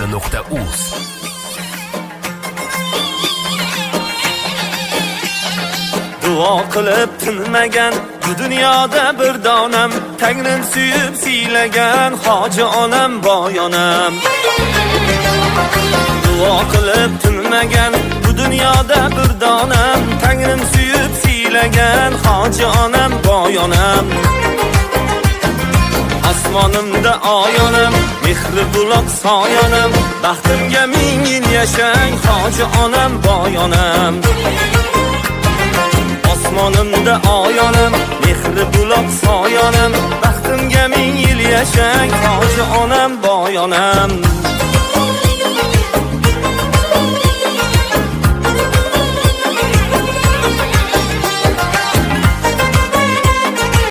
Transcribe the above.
Xabar.uz. Duo qilib tinmagan bu dunyoda bir donam, Tangrim suyib siylagan hoji onam boyonam. Duo qilib tinmagan bu dunyoda bir donam, Tangrim suyib siylagan hoji onam boyonam. Osmonimda oyonam, mehri buloq soyonam, baxtimga ming yil yashang hoji onam boyonam. Osmonimda oyonam, mehri buloq soyonam, baxtimga ming yil yashang hoji onam boyonam.